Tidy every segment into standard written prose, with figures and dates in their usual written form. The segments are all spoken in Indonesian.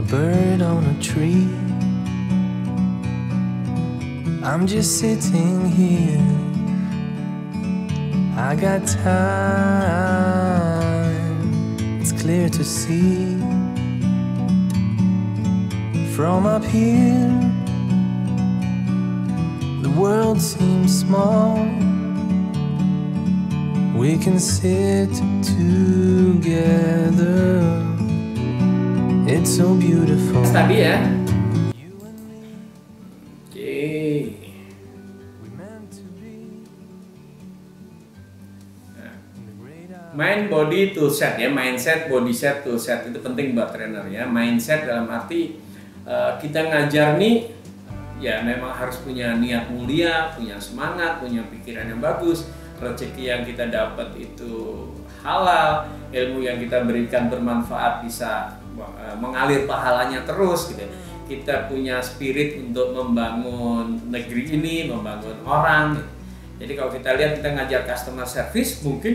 bird on a tree. I'm just sitting here. I got time. It's clear to see from up here. The world seems small. We can sit together. It's so beautiful. Tadi ya. Mind, body, tool set ya, mindset, body set, tool set itu penting buat trainer ya. Mindset dalam arti kita ngajar nih ya memang harus punya niat mulia, punya semangat, punya pikiran yang bagus, rezeki yang kita dapat itu halal, ilmu yang kita berikan bermanfaat bisa mengalir pahalanya terus gitu. Kita punya spirit untuk membangun negeri ini, membangun orang gitu. Jadi kalau kita lihat kita ngajar customer service mungkin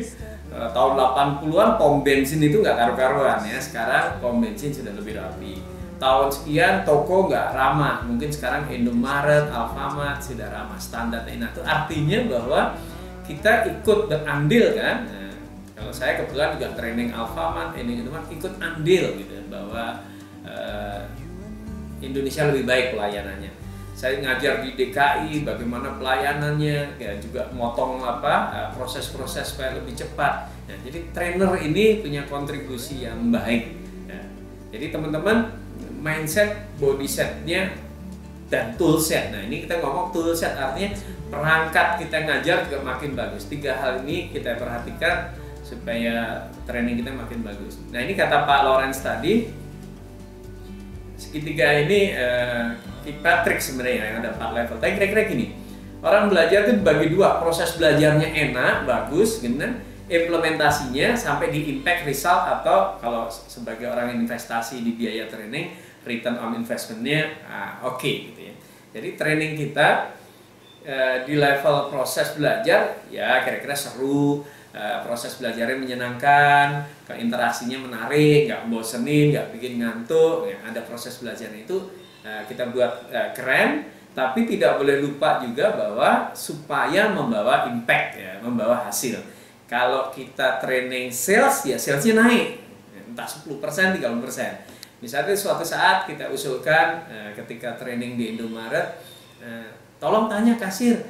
tahun 80-an pom bensin itu nggak karu-karuan ya. Sekarang pom bensin sudah lebih rapi. Tahun sekian toko nggak ramah. Mungkin sekarang Indomaret, Alfamart sudah ramah standarnya. Nah itu artinya bahwa kita ikut berandil kan. Nah, kalau saya kebetulan juga training Alfamart, Indomaret ikut andil gitu bahwa Indonesia lebih baik pelayanannya. Saya ngajar di DKI bagaimana pelayanannya, ya juga motong proses-proses supaya lebih cepat. Nah, jadi trainer ini punya kontribusi yang baik. Ya. Jadi teman-teman mindset, body setnya dan tool set. Nah ini kita ngomong tool set artinya perangkat kita ngajar juga makin bagus. 3 hal ini kita perhatikan supaya training kita makin bagus. Nah ini kata Pak Lawrence tadi, segitiga ini kita trik sebenarnya yang ada 4 level. Tapi kira-kira gini, orang belajar itu dibagi 2, proses belajarnya enak, bagus, gitu kan, implementasinya sampai di impact result atau kalau sebagai orang yang investasi di biaya training, return on investmentnya oke gitu ya. Jadi training kita di level proses belajar ya kira-kira seru, proses belajarnya menyenangkan, interaksinya menarik, nggak bosenin, nggak bikin ngantuk, ya, ada proses belajarnya itu kita buat keren, tapi tidak boleh lupa juga bahwa supaya membawa impact ya, membawa hasil. Kalau kita training sales ya salesnya naik, entah 10%, 30%. Misalnya suatu saat kita usulkan ketika training di Indomaret, tolong tanya kasir,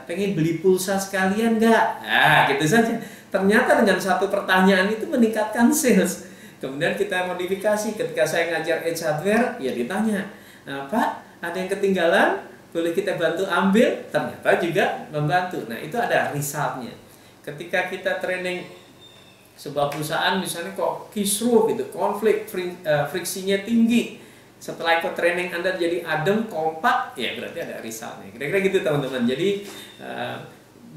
pengen beli pulsa sekalian nggak? Nah gitu saja. Ternyata dengan satu pertanyaan itu meningkatkan sales. Kemudian kita modifikasi ketika saya ngajar Edge Hardware, ya ditanya, Pak ada yang ketinggalan, boleh kita bantu ambil? Ternyata juga membantu. Nah itu ada resultnya. Ketika kita training sebuah perusahaan misalnya kok kisruh gitu, konflik, friksinya tinggi. Setelah ikut training Anda jadi adem, kompak, ya berarti ada resultnya. Kira-kira gitu teman-teman. Jadi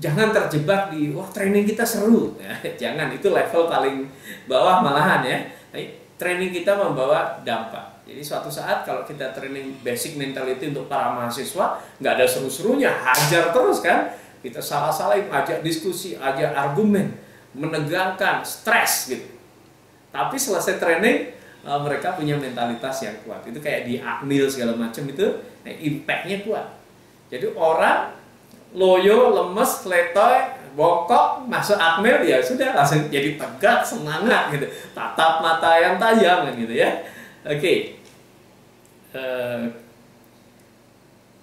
jangan terjebak di wah training kita seru. Ya, jangan, itu level paling bawah malahan ya. Tapi training kita membawa dampak. Jadi suatu saat kalau kita training basic mentality untuk para mahasiswa, nggak ada seru-serunya, hajar terus kan. Kita salah-salahin, ajak diskusi, ajak argumen, menegangkan, stres gitu. Tapi selesai training, mereka punya mentalitas yang kuat. Itu kayak di Akmil segala macam itu, impact-nya kuat. Jadi orang loyo, lemes, letoy, bongkok, masuk Akmil ya sudah langsung jadi tegak, semangat gitu. Tatap mata yang tajam kan gitu ya. Oke.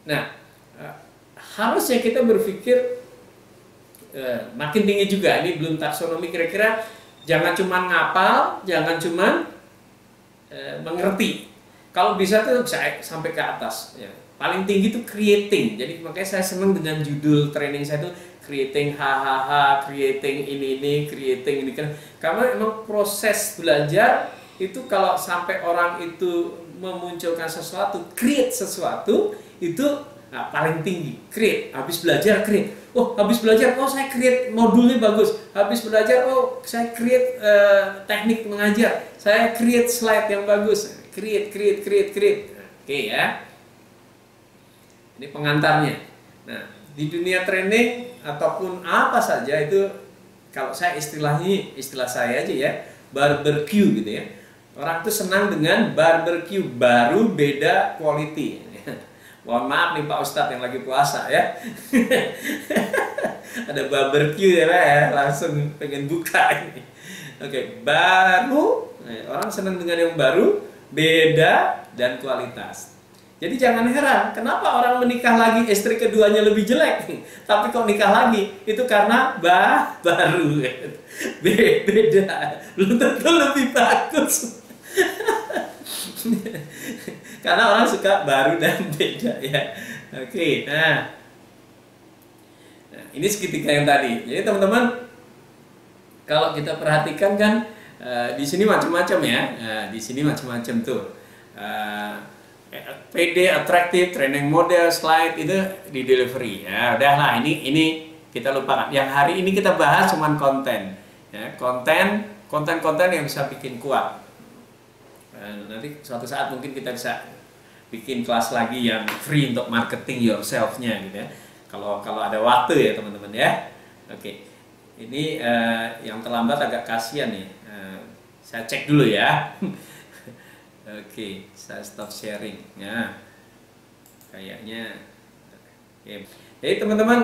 Nah, harusnya kita berpikir makin tinggi juga. Ini belum taksonomi, kira-kira jangan cuma ngapal, jangan cuma mengerti. Kalau bisa tuh bisa sampai ke atas ya. Paling tinggi itu creating. Jadi makanya saya senang dengan judul training saya itu creating hahaha, creating ini, creating ini kan. Karena emang proses belajar itu kalau sampai orang itu memunculkan sesuatu, create sesuatu itu paling tinggi. Create, habis belajar create. Oh, habis belajar, oh saya create modulnya bagus. Habis belajar, oh saya create teknik mengajar. Saya create slide yang bagus. Create. Oke ya. Ini pengantarnya. Nah, di dunia training ataupun apa saja itu kalau saya istilah saya aja ya, barbecue gitu ya. Orang tuh senang dengan barbecue, baru beda quality. Mohon maaf nih Pak Ustadz yang lagi puasa ya. Ada barbecue ya Pak ya, langsung pengen buka ini. Oke, baru, orang senang dengan yang baru, beda, dan kualitas. Jadi jangan heran, kenapa orang menikah lagi istri keduanya lebih jelek, tapi kok nikah lagi? Itu karena baru, beda, belum tentu lebih bagus. Karena orang suka baru dan beda ya. Oke, nah ini segitiga yang tadi. Jadi teman-teman, kalau kita perhatikan kan di sini macam-macam ya. Di sini macam-macam tuh. PD, atraktif, training model, slide itu di delivery. Ya, udahlah ini kita lupakan. Yang hari ini kita bahas cuman konten. Ya, konten yang bisa bikin kuat. Nanti suatu saat mungkin kita bisa bikin kelas lagi yang free untuk marketing yourself-nya gitu ya. Kalau ada waktu ya teman-teman ya. Oke. Ini yang terlambat agak kasihan nih. Saya cek dulu ya. Oke, saya stop sharing ya. Kayaknya oke. Jadi teman-teman,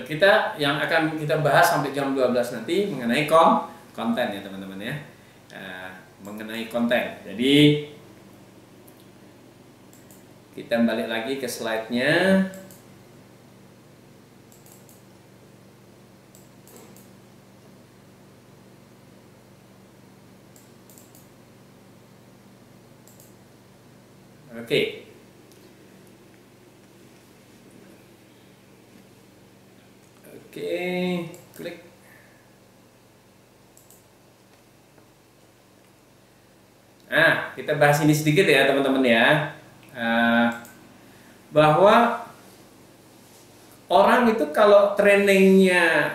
kita yang akan kita bahas sampai jam 12 nanti mengenai konten ya teman-teman ya. Mengenai konten. Jadi kita balik lagi ke slide-nya. Oke. Oke, klik. Nah, kita bahas ini sedikit ya teman-teman ya. Bahwa orang itu kalau trainingnya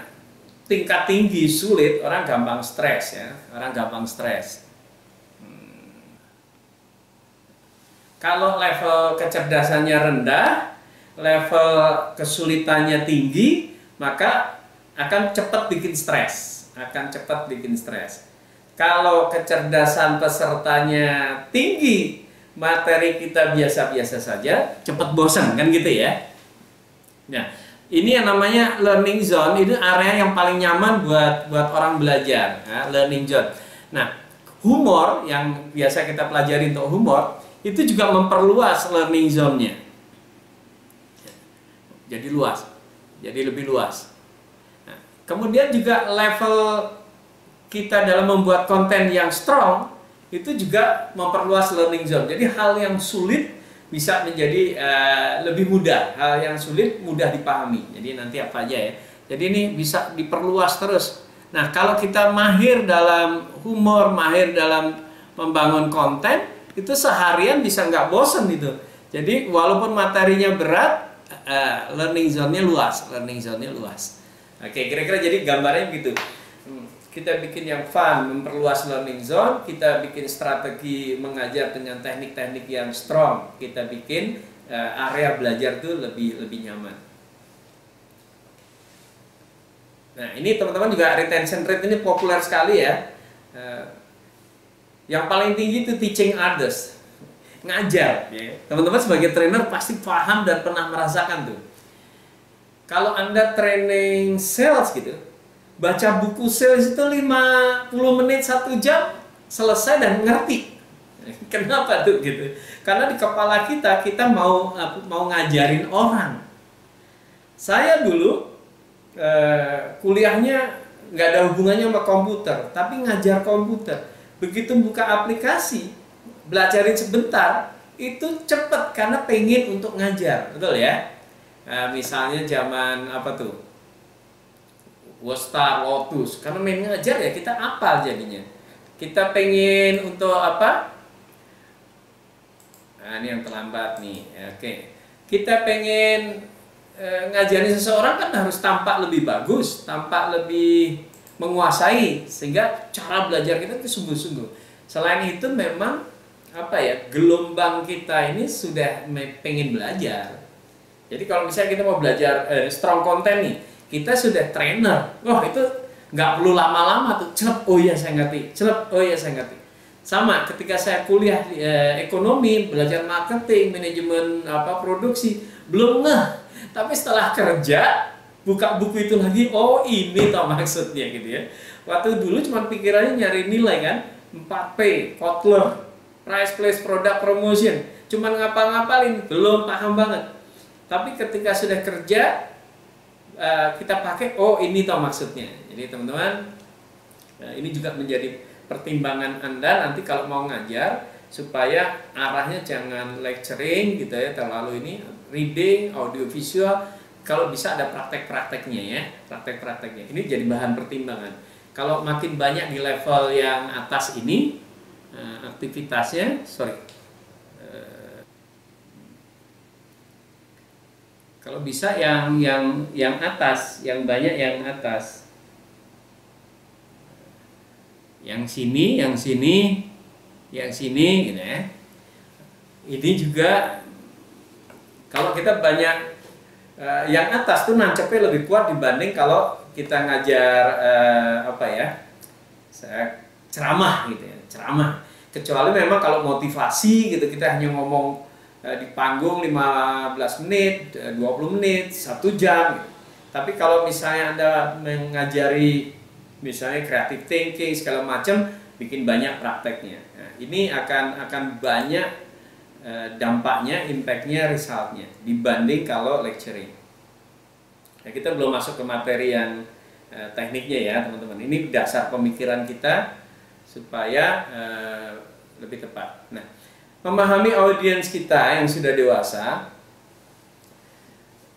tingkat tinggi, sulit, orang gampang stres ya. Orang gampang stres. Kalau level kecerdasannya rendah, level kesulitannya tinggi, maka akan cepat bikin stres. Kalau kecerdasan pesertanya tinggi, materi kita biasa-biasa saja, cepat bosan kan gitu ya. Nah, ini yang namanya learning zone, itu area yang paling nyaman buat orang belajar, ya, learning zone. Nah, humor yang biasa kita pelajari untuk humor itu juga memperluas learning zone-nya. Jadi luas, jadi lebih luas. Nah, kemudian juga level kita dalam membuat konten yang strong itu juga memperluas learning zone. Jadi hal yang sulit bisa menjadi lebih mudah, hal yang sulit mudah dipahami. Jadi nanti apa aja ya. Jadi ini bisa diperluas terus. Nah, kalau kita mahir dalam humor, mahir dalam membangun konten, itu seharian bisa nggak bosen gitu. Jadi walaupun materinya berat, learning zone-nya luas, Oke, kira-kira jadi gambarnya gitu. Kita bikin yang fun, memperluas learning zone, kita bikin strategi mengajar dengan teknik-teknik yang strong, kita bikin area belajar tuh lebih nyaman. Nah, ini teman-teman juga retention rate ini populer sekali ya. Yang paling tinggi itu teaching others, ngajar. Teman-teman sebagai trainer pasti paham dan pernah merasakan tuh. Kalau Anda training sales gitu, baca buku sales itu 50 menit 1 jam selesai dan ngerti. Kenapa tuh gitu? Karena di kepala kita mau ngajarin orang. Saya dulu kuliahnya nggak ada hubungannya sama komputer, tapi ngajar komputer. Begitu buka aplikasi, belajarin sebentar, itu cepet karena pengen untuk ngajar, betul ya? Misalnya zaman apa tuh? Wostar, Lotus, karena main ngajar ya kita apal jadinya. Kita pengen untuk apa? Nah, ini yang terlambat nih. Oke. Kita pengen ngajarin seseorang kan harus tampak lebih bagus, tampak lebih menguasai, sehingga cara belajar kita itu sungguh-sungguh. Selain itu memang apa ya, gelombang kita ini sudah pengen belajar. Jadi kalau misalnya kita mau belajar strong content nih, kita sudah trainer, wah itu nggak perlu lama-lama tuh, celep, oh iya saya ngerti, celep, oh iya saya ngerti. Sama ketika saya kuliah ekonomi, belajar marketing, manajemen produksi, belum ngeh. Tapi setelah kerja, buka buku itu lagi, oh ini toh maksudnya gitu ya. Waktu dulu cuma pikirannya nyari nilai kan, 4P, Kotler, price, place, product, promotion. Cuman ngapal-ngapalin, belum paham banget. Tapi ketika sudah kerja, kita pakai, oh ini toh maksudnya. Jadi teman-teman, ini juga menjadi pertimbangan Anda nanti kalau mau ngajar, supaya arahnya jangan lecturing gitu ya, terlalu ini, reading, audio visual, kalau bisa ada praktek-prakteknya ya, praktek-prakteknya. Ini jadi bahan pertimbangan. Kalau makin banyak di level yang atas ini, aktivitasnya, kalau bisa yang atas, yang banyak yang atas. Yang sini, yang sini, yang sini gitu ya. Ini juga kalau kita banyak yang atas tuh nancepnya lebih kuat dibanding kalau kita ngajar ceramah gitu ya, ceramah. Kecuali memang kalau motivasi gitu, kita hanya ngomong di panggung 15 menit, 20 menit, 1 jam gitu. Tapi kalau misalnya Anda mengajari misalnya creative thinking segala macam, bikin banyak prakteknya. Nah, ini akan banyak dampaknya, impactnya, resultnya dibanding kalau lecturing. Nah, kita belum masuk ke materi yang tekniknya ya teman-teman. Ini dasar pemikiran kita supaya lebih tepat. Nah, memahami audiens kita yang sudah dewasa,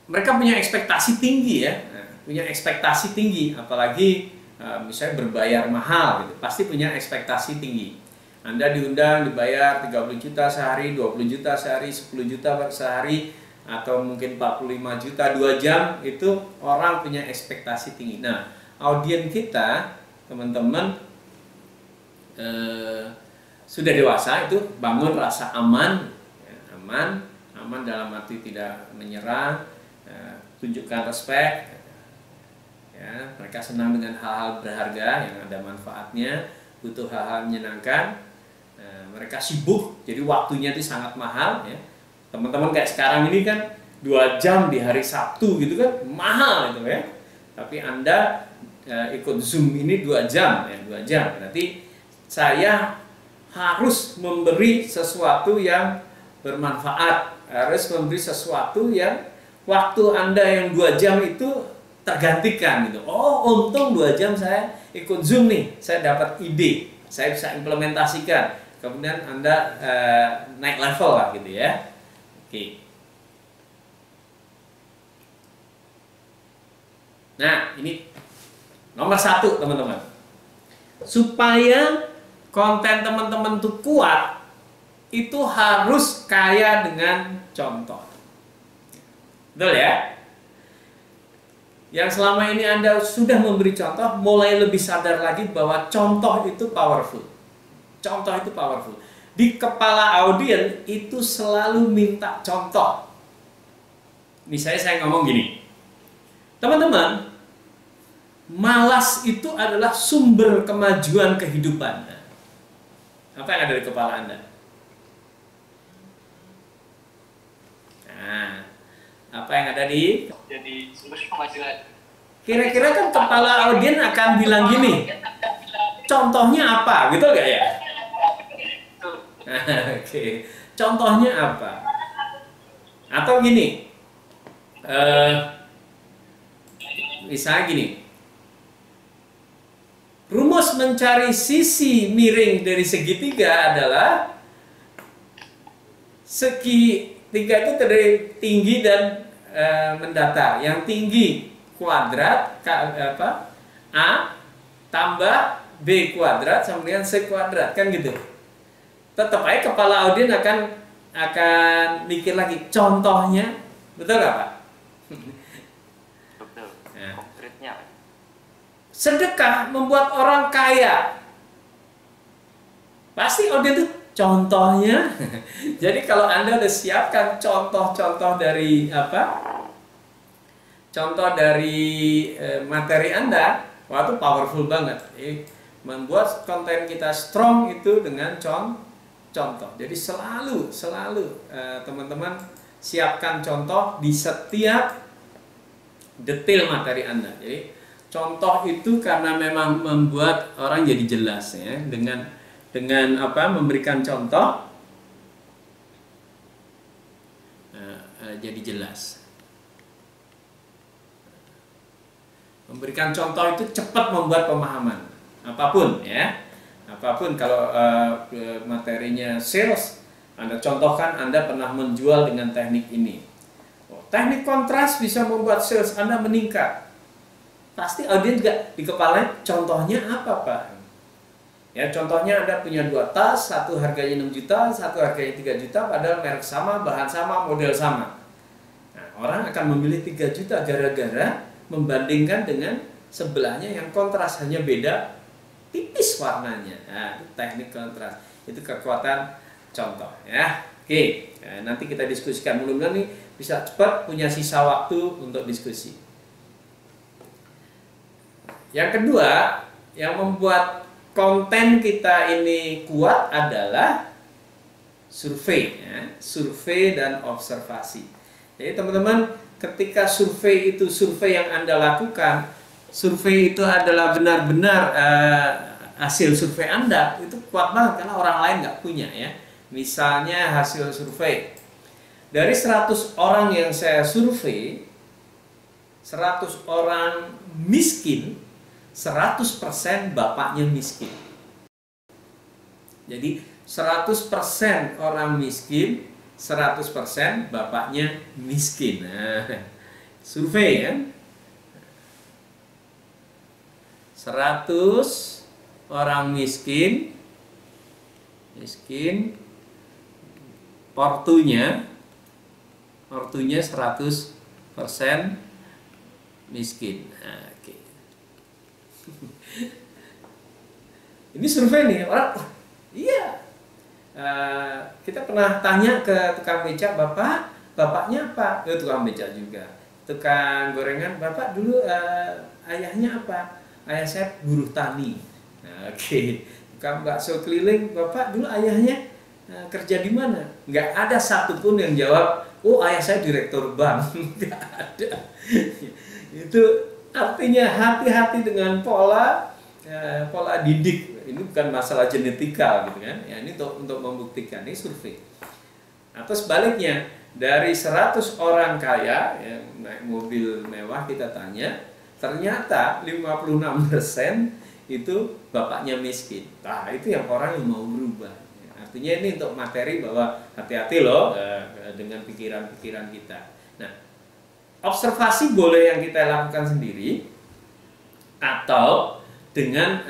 mereka punya ekspektasi tinggi ya, punya ekspektasi tinggi, apalagi misalnya berbayar mahal gitu, pasti punya ekspektasi tinggi. Anda diundang dibayar 30 juta sehari, 20 juta sehari, 10 juta sehari, atau mungkin 45 juta 2 jam, itu orang punya ekspektasi tinggi. Nah, audiens kita, teman-teman, sudah dewasa itu bangun rasa aman, ya, aman dalam arti tidak menyerang, tunjukkan respect. Ya, mereka senang dengan hal-hal berharga yang ada manfaatnya, butuh hal-hal menyenangkan. Mereka sibuk, jadi waktunya itu sangat mahal. Ya. Teman-teman kayak sekarang ini kan 2 jam di hari Sabtu gitu kan, mahal itu ya. Tapi Anda ikut Zoom ini 2 jam, ya 2 jam. Berarti saya harus memberi sesuatu yang bermanfaat, harus memberi sesuatu yang waktu Anda yang 2 jam itu tergantikan gitu. Oh, untung 2 jam saya ikut Zoom nih, saya dapat ide, saya bisa implementasikan. Kemudian Anda naik level lah gitu ya. Oke. Nah, ini nomor 1 teman-teman. Supaya konten teman-teman itu kuat, itu harus kaya dengan contoh. Betul ya? Yang selama ini Anda sudah memberi contoh, mulai lebih sadar lagi bahwa contoh itu powerful. Contoh itu powerful. Di kepala audiens itu selalu minta contoh. Misalnya saya ngomong gini, teman-teman, malas itu adalah sumber kemajuan kehidupan. Apa yang ada di kepala Anda? Nah, apa yang ada di? Jadi sumber kemajuan. Kira-kira kan kepala audiens akan bilang gini, contohnya apa, gitu nggak ya? Oke, contohnya apa? Atau gini, misalnya gini, rumus mencari sisi miring dari segitiga adalah segitiga itu terdiri tinggi dan mendatar. Yang tinggi kuadrat A tambah B kuadrat sama dengan C kuadrat, kan gitu. Tetap aja kepala audiens akan mikir lagi contohnya, betul nggak Pak? Betul. Nah. Konkretnya. Sedekah membuat orang kaya, pasti audiens itu contohnya. Jadi kalau Anda udah siapkan contoh-contoh dari contoh dari materi Anda, wah itu powerful banget. membuat konten kita strong itu dengan contoh. Jadi selalu teman-teman siapkan contoh di setiap detail materi Anda. Jadi contoh itu karena memang membuat orang jadi jelas ya, dengan memberikan contoh jadi jelas. Memberikan contoh itu cepat membuat pemahaman apapun ya. Apapun kalau materinya sales, Anda contohkan Anda pernah menjual dengan teknik ini. Teknik kontras bisa membuat sales Anda meningkat. Pasti audiens juga di kepalanya contohnya apa Pak? Ya, contohnya Anda punya 2 tas, satu harganya 6 juta, satu harganya 3 juta, padahal merek sama, bahan sama, model sama. Nah, orang akan memilih 3 juta gara-gara membandingkan dengan sebelahnya yang kontras, hanya beda tipis warnanya. Nah, itu teknik kontras. Itu kekuatan contoh ya. Oke, nah, nanti kita diskusikan. Mudah-mudahan nih bisa cepat, punya sisa waktu untuk diskusi. Yang kedua, yang membuat konten kita ini kuat adalah survei ya. Survei dan observasi. Jadi teman-teman, ketika survei itu survei yang Anda lakukan, survei itu adalah benar-benar hasil survei Anda, itu kuat banget karena orang lain nggak punya ya. Misalnya hasil survei dari 100 orang yang saya survei, 100 orang miskin, 100% bapaknya miskin. Jadi 100% orang miskin, 100% bapaknya miskin. Nah, survei kan 100 orang miskin, ortunya 100% miskin. Nah, oke. Ini survei nih orang, iya. Kita pernah tanya ke tukang becak, bapaknya apa? Tukang becak juga. Tukang gorengan, bapak dulu ayahnya apa? Ayah saya buruh tani. Nah, oke. Tukang bakso keliling, bapak dulu ayahnya kerja di mana? Nggak ada satupun yang jawab, oh ayah saya direktur bank. Nggak ada. Itu artinya hati-hati dengan pola didik. Ini bukan masalah genetika gitu kan. Ya, ini untuk membuktikan, ini survei. Atau sebaliknya, dari 100 orang kaya yang naik mobil mewah kita tanya, ternyata 56% itu bapaknya miskin. Nah, itu yang orang yang mau berubah. Artinya ini untuk materi bahwa hati-hati loh dengan pikiran-pikiran kita. Nah, observasi boleh yang kita lakukan sendiri atau dengan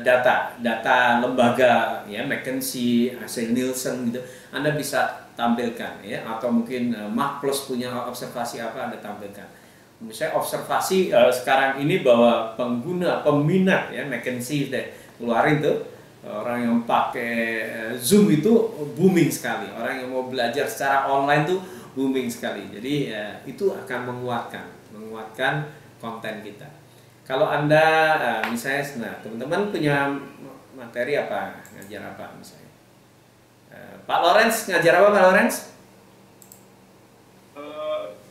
data lembaga ya, McKinsey, hasil Nielsen gitu, Anda bisa tampilkan ya, atau mungkin Mark Plus punya observasi apa Anda tampilkan. Misalnya observasi sekarang ini bahwa peminat ya, McKinsey keluarin tuh, orang yang pakai Zoom itu booming sekali, orang yang mau belajar secara online tuh booming sekali. Jadi itu akan menguatkan konten kita. Kalau Anda misalnya, teman-teman punya materi apa, ngajar apa misalnya? Pak Lawrence ngajar apa Pak Lawrence?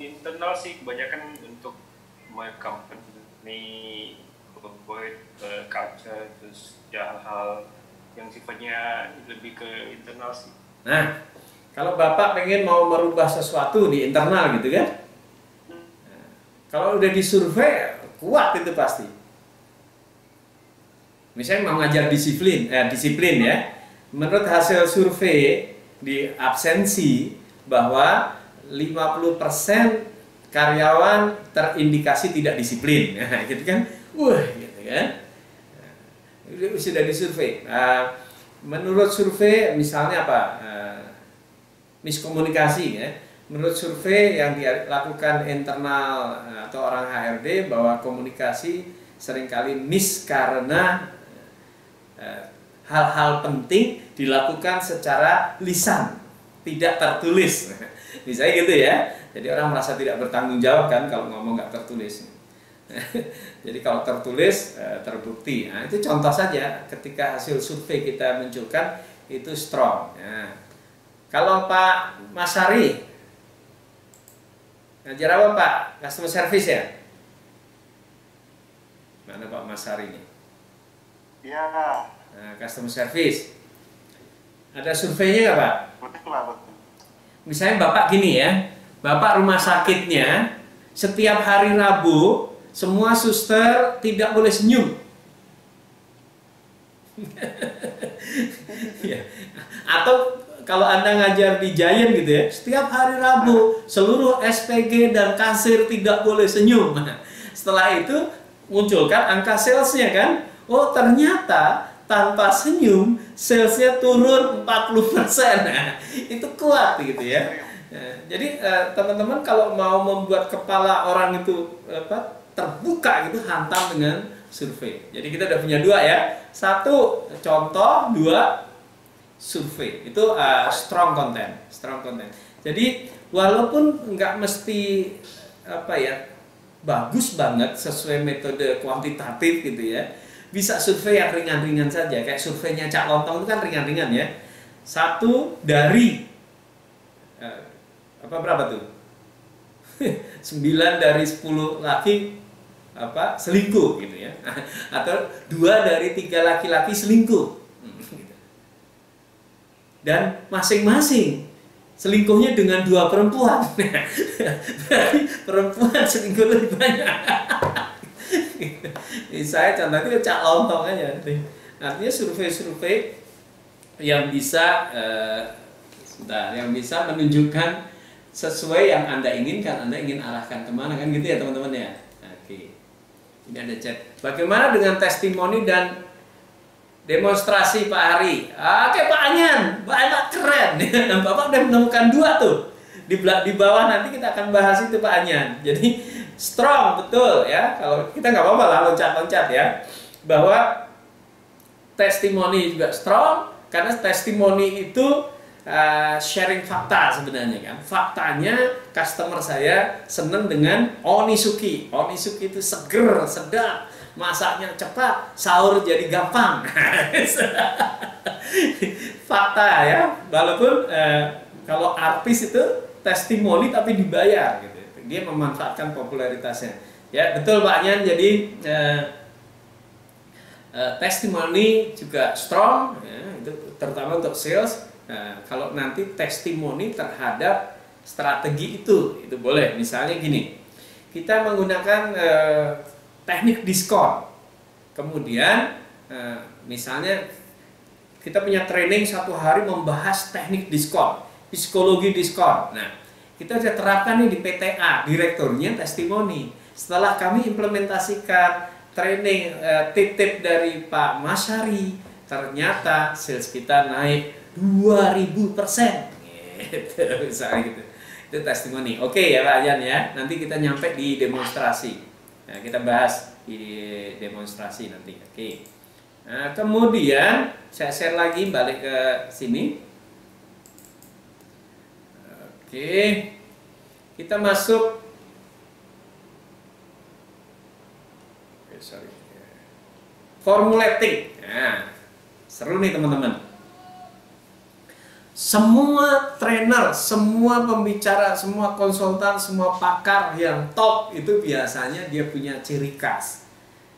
Internal sih, kebanyakan untuk my company, corporate culture, terus ya hal-hal yang sifatnya lebih ke internal sih. Nah, kalau Bapak pengen mau merubah sesuatu di internal gitu kan? Nah, kalau udah disurvei, kuat itu pasti. Misalnya mau ngajar disiplin ya. Menurut hasil survei di absensi bahwa 50% karyawan terindikasi tidak disiplin. Nah, gitu kan? Gitu kan? Nah, sudah disurvei. Menurut survei misalnya apa? Miskomunikasi ya. Menurut survei yang dilakukan internal atau orang HRD bahwa komunikasi seringkali miss karena hal-hal penting dilakukan secara lisan, tidak tertulis. Misalnya gitu ya. Jadi orang merasa tidak bertanggung jawab kan kalau ngomong nggak tertulis. Jadi kalau tertulis terbukti. Nah, itu contoh saja ketika hasil survei kita munculkan itu strong. Nah, kalau Pak Masari ngajar apa Pak? Customer service ya? Mana Pak Masari ini? Iya. Nah, customer service. Ada surveinya nggak Pak? Betul lah, betul. Misalnya Bapak gini ya, Bapak rumah sakitnya setiap hari Rabu semua suster tidak boleh senyum. Ya. Atau kalau Anda ngajar di Giant gitu ya, setiap hari Rabu seluruh SPG dan kasir tidak boleh senyum. Setelah itu munculkan angka salesnya kan. Oh ternyata tanpa senyum salesnya turun 40%. Nah, itu kuat gitu ya. Nah, jadi teman-teman kalau mau membuat kepala orang itu terbuka gitu, hantam dengan survei. Jadi kita udah punya dua ya. Satu contoh, dua survei. Itu strong content, strong content. Jadi walaupun nggak mesti bagus banget sesuai metode kuantitatif gitu ya. Bisa survei yang ringan-ringan saja, kayak surveinya Cak Lontong itu kan ringan-ringan ya. 1 dari berapa tuh? 9 dari 10 laki selingkuh gitu ya. Atau 2 dari 3 laki-laki selingkuh. Dan masing-masing selingkuhnya dengan 2 perempuan. Berarti perempuan selingkuh lebih banyak. Saya contohnya Cak Lontong aja. Artinya survei-survei yang bisa yang bisa menunjukkan sesuai yang Anda inginkan, Anda ingin arahkan kemana kan gitu ya teman-teman ya. Oke. Ini ada chat. Bagaimana dengan testimoni dan demonstrasi Pak Hari? Oke Pak Anyan, Bapak keren. Bapak udah menemukan 2 tuh. Di bawah nanti kita akan bahas itu Pak Anyan. Jadi strong betul ya. Kalau kita nggak apa-apa lah loncat-loncat ya. Bahwa testimoni juga strong karena testimoni itu sharing fakta sebenarnya kan. Faktanya customer saya seneng dengan onisuki. Onisuki itu seger, sedap, masaknya cepat, sahur jadi gampang. Fakta ya. Walaupun kalau artis itu testimoni tapi dibayar gitu. Dia memanfaatkan popularitasnya. Ya betul Pak Nyan. Jadi testimoni juga strong ya, itu terutama untuk sales. Nah, kalau nanti testimoni terhadap strategi itu boleh. Misalnya gini, kita menggunakan teknik diskon. Kemudian misalnya kita punya training 1 hari membahas teknik diskon, psikologi diskon. Nah, kita sudah terapkan nih di PTA, direkturnya testimoni. Setelah kami implementasikan training tip-tip dari Pak Masyari, ternyata sales kita naik 2000%. Gitu, misalnya gitu. Itu testimoni. Oke ya Pak Jan ya. Nanti kita nyampe di demonstrasi. Nah, kita bahas di demonstrasi nanti. Oke. Nah, kemudian saya share lagi balik ke sini. Oke. Kita masuk. Formulating. Nah, seru nih teman-teman. Semua trainer, semua pembicara, semua konsultan, semua pakar yang top itu biasanya dia punya ciri khas.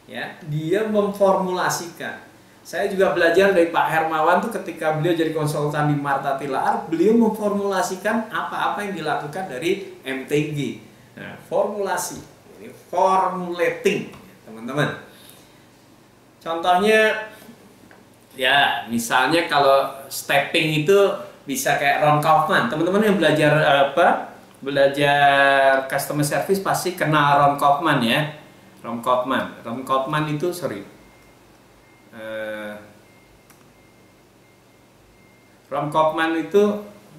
Ya, dia memformulasikan. Saya juga belajar dari Pak Hermawan tuh ketika beliau jadi konsultan di Marta Tilaar, beliau memformulasikan apa-apa yang dilakukan dari MTG. Nah, formulasi, ini formulating, teman-teman. Contohnya, ya misalnya kalau stepping itu bisa kayak Ron Kaufman. Teman-teman yang belajar belajar customer service pasti kenal Ron Kaufman ya. Ron Kaufman itu Ron Kaufman itu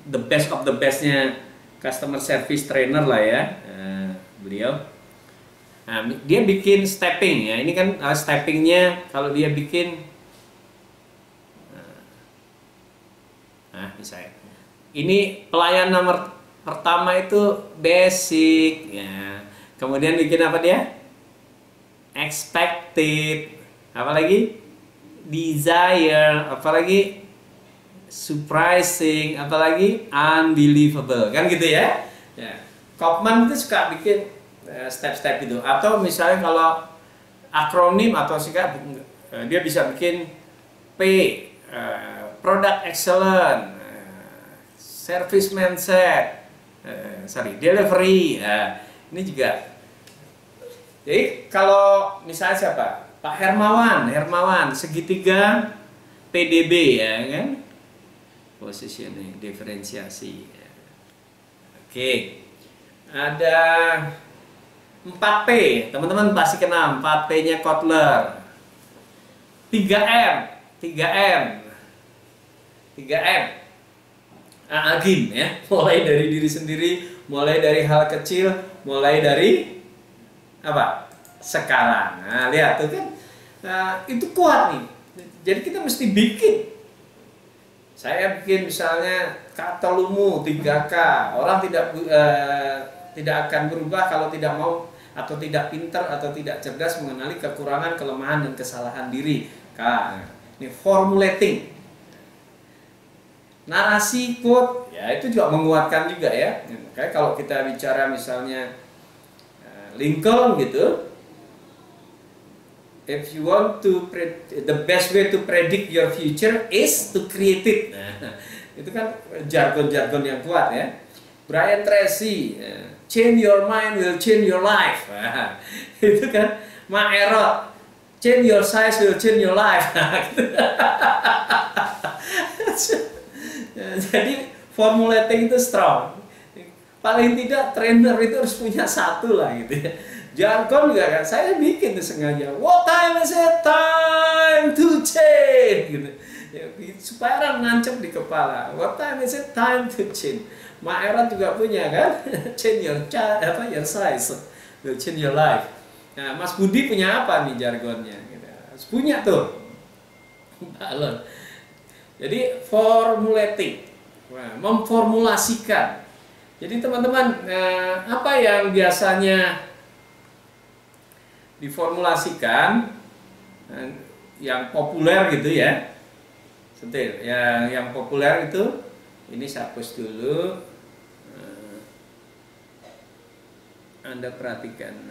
the best of the bestnya customer service trainer lah ya. Beliau dia bikin stepping ya. Ini kan steppingnya kalau dia bikin misalnya ini pelayan nomor pertama itu basic ya. Kemudian bikin apa dia? expected, apalagi desire, apalagi surprising, apalagi unbelievable, kan gitu ya. Ya. Kaufman itu suka bikin step-step itu, atau misalnya kalau akronim atau dia bisa bikin P, product excellent, service mindset, delivery. Ini juga. Jadi kalau misalnya siapa? Pak Hermawan, segitiga PDB ya kan? Positioning, diferensiasi. Oke. Ada 4P, teman-teman pasti kenal 4P-nya Kotler. 3M. Agim ya, mulai dari diri sendiri, mulai dari hal kecil, mulai dari apa? Sekarang. Nah, lihat tuh kan. Nah, itu kuat nih. Jadi kita mesti bikin. Saya bikin misalnya kata lumu 3K. Orang tidak akan berubah kalau tidak mau atau tidak pintar atau tidak cerdas mengenali kekurangan, kelemahan dan kesalahan diri. Ini formulating. Narasi quote ya itu juga menguatkan juga ya. Kayak kalau kita bicara misalnya Lincoln gitu, if you want to the best way to predict your future is to create it. Nah, itu kan jargon-jargon yang kuat ya. Brian Tracy, change your mind will change your life. Nah, itu kan Ma Erot, change your size will change your life. Nah, gitu. Jadi formulating itu strong. Paling tidak trainer itu harus punya satu lah gitu ya. Jargon juga kan, saya bikin tuh sengaja. What time is it? Time to change gitu. Ya, supaya orang nancep di kepala. What time is it? Time to change. Ma Erat juga punya kan, change your your size, will change your life. Nah, Mas Budi punya apa nih jargonnya? Gitu. Harus punya tuh. Balon. Jadi formulating, memformulasikan. Jadi teman-teman, apa yang biasanya diformulasikan yang populer gitu ya, setir yang populer itu ini saya hapus dulu. Anda perhatikan,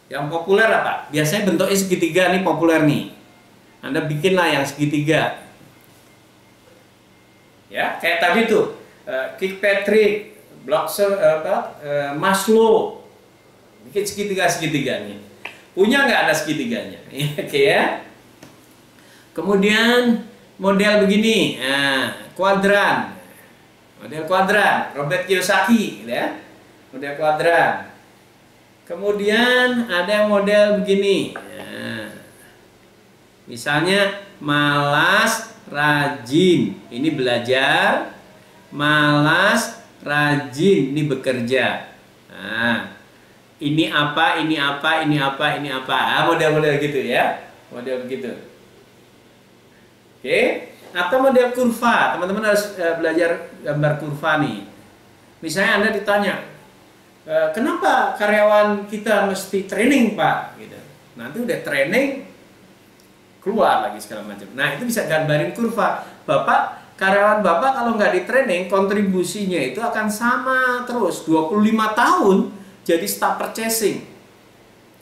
yang populer apa? Biasanya bentuknya segitiga nih populer nih. Anda bikinlah yang segitiga, ya kayak tadi tuh Kirkpatrick, Maslow. Bikin segitiga nih. Punya nggak ada segitiganya? Oke ya. Kemudian model begini, kuadran. Model kuadran, Robert Kiyosaki, gitu ya. Model kuadran. Kemudian ada model begini. Misalnya malas, rajin. Ini belajar. Malas, rajin. Ini bekerja. Nah. Ini apa, ini apa, ini apa, ini apa. Model-model gitu ya. Model begitu. Oke. Atau model kurva. Teman-teman harus belajar gambar kurva nih. Misalnya Anda ditanya, kenapa karyawan kita mesti training Pak? Gitu. Nanti udah training, keluar lagi segala macam. Nah itu bisa gambarin kurva. Karyawan Bapak kalau nggak di training, kontribusinya itu akan sama terus. 25 tahun. Jadi staff purchasing,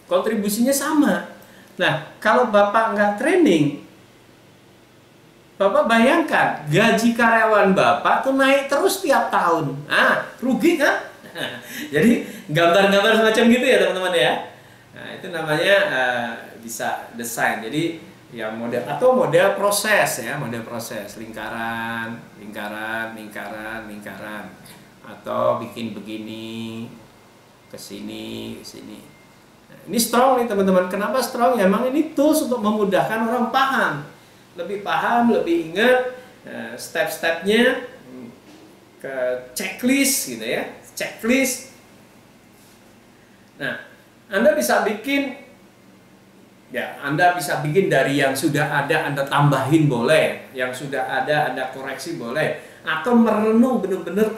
kontribusinya sama. Nah, kalau Bapak nggak training, Bapak bayangkan gaji karyawan Bapak tuh naik terus tiap tahun. Rugi kan? Jadi gambar-gambar semacam gitu ya teman-teman ya. Nah, itu namanya bisa desain. Jadi ya model atau model proses ya, model proses lingkaran, atau bikin begini. Kesini. Nah, ini strong nih teman-teman. Kenapa strong? Ya, memang ini tools untuk memudahkan orang paham, lebih ingat step-stepnya, ke checklist gitu ya, checklist. Nah, Anda bisa bikin dari yang sudah ada Anda tambahin boleh, yang sudah ada Anda koreksi boleh, atau merenung bener-bener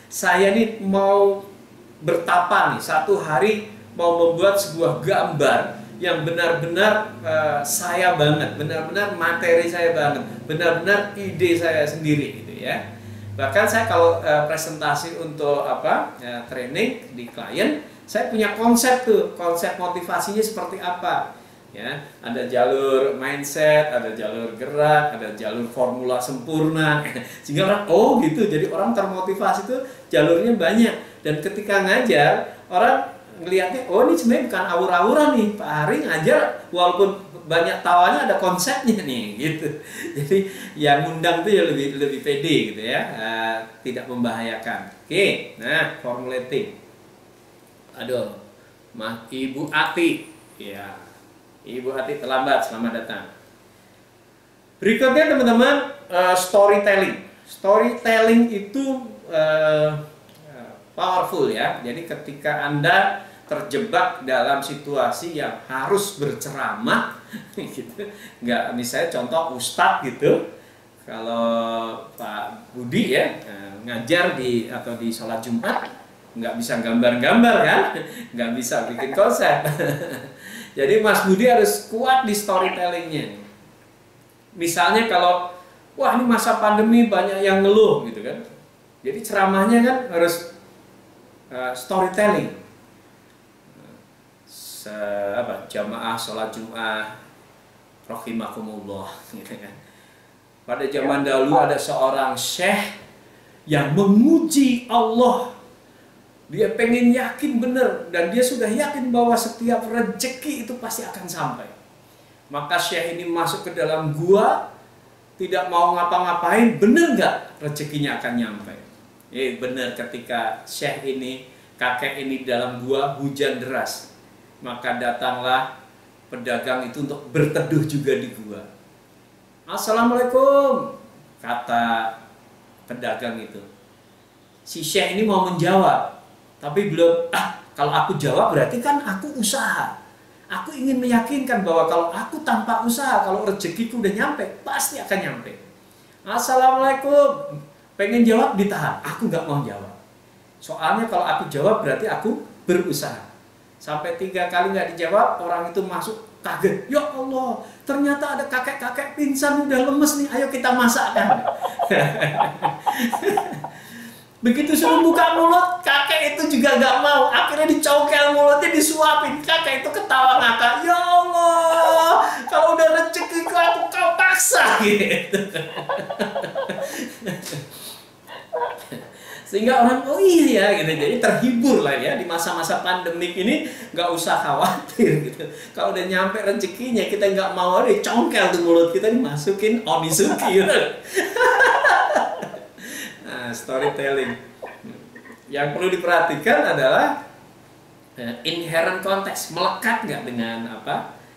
saya nih mau bertapa nih 1 hari mau membuat sebuah gambar yang benar-benar saya banget, benar-benar materi saya banget, benar-benar ide saya sendiri gitu ya. Bahkan saya kalau presentasi untuk training di klien, saya punya konsep tuh, konsep motivasinya seperti apa. Ya, ada jalur mindset, ada jalur gerak, ada jalur formula sempurna. Sehingga orang, oh gitu, jadi orang termotivasi tuh jalurnya banyak. Dan ketika ngajar, orang ngelihatnya, oh ini sebenarnya bukan awur-awuran nih, Pak Hari ngajar walaupun banyak tawanya ada konsepnya nih, gitu. Jadi yang ngundang tuh ya lebih pede gitu ya, tidak membahayakan. Oke, nah formulating. Aduh, Ibu Ati, ya. Ibu Ati terlambat, selamat datang. Berikutnya teman-teman, storytelling. Storytelling itu powerful ya. Jadi ketika Anda terjebak dalam situasi yang harus berceramah, gitu, nggak, misalnya contoh ustadz gitu, kalau Pak Budi ya ngajar atau di sholat Jumat, nggak bisa gambar-gambar kan, nggak bisa bikin konsep. Jadi Mas Budi harus kuat di storytellingnya. Misalnya kalau, wah ini masa pandemi banyak yang ngeluh gitu kan. Jadi ceramahnya kan harus storytelling. Jamaah sholat Jumat, rahimakumullah gitu kan. Pada zaman dahulu ada seorang syekh yang memuji Allah. Dia pengen yakin benar, dan dia sudah yakin bahwa setiap rezeki itu pasti akan sampai. Maka syekh ini masuk ke dalam gua, tidak mau ngapa-ngapain, bener nggak rezekinya akan nyampe? Bener, ketika syekh ini, kakek ini dalam gua, hujan deras. Maka datanglah pedagang itu untuk berteduh juga di gua. Assalamualaikum, kata pedagang itu. Si syekh ini mau menjawab, tapi belum, kalau aku jawab berarti kan aku usaha. Aku ingin meyakinkan bahwa kalau aku tanpa usaha, kalau rezekiku udah nyampe, pasti akan nyampe. Assalamualaikum, pengen jawab ditahan, aku nggak mau jawab. Soalnya kalau aku jawab berarti aku berusaha. Sampai 3 kali nggak dijawab, orang itu masuk kaget. Ya Allah, ternyata ada kakek-kakek pingsan udah lemes nih, ayo kita masakkan. Begitu suruh buka mulut, kakek itu juga gak mau. Akhirnya dicokel mulutnya, disuapin. Kakek itu ketawa ngakak. Ya Allah, kalau udah rezeki aku kau paksa gitu. Sehingga orang, oh iya ya gitu. Jadi terhibur lah ya di masa-masa pandemik ini, gak usah khawatir gitu. Kalau udah nyampe rezekinya, kita gak mau dicongkel tuh mulut kita, dimasukin onisuki gitu. Storytelling. Yang perlu diperhatikan adalah inherent konteks, melekat nggak dengan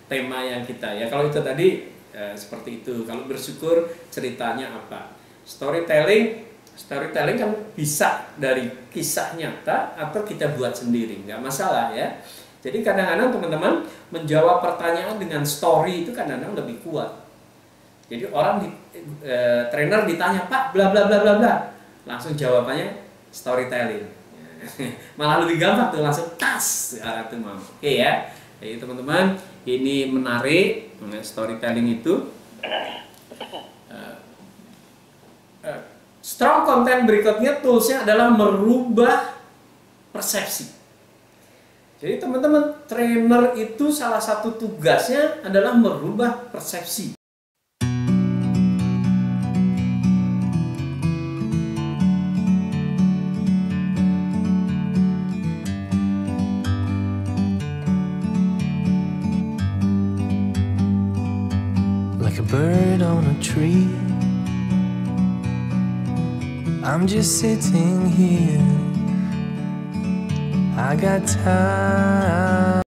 tema yang kita ya. Kalau itu tadi seperti itu. Kalau bersyukur ceritanya apa? Storytelling kan bisa dari kisah nyata atau kita buat sendiri, nggak masalah ya. Jadi kadang-kadang teman-teman menjawab pertanyaan dengan story itu kadang-kadang lebih kuat. Jadi orang trainer ditanya, Pak, bla bla bla bla bla, langsung jawabannya storytelling. Malah lebih gampang tuh, langsung tas arah tuh mau. Oke ya. Jadi teman-teman, ini menarik storytelling itu. Strong content berikutnya toolsnya adalah merubah persepsi. Jadi teman-teman, trainer itu salah satu tugasnya adalah merubah persepsi. Bird on a tree, I'm just sitting here. I got time.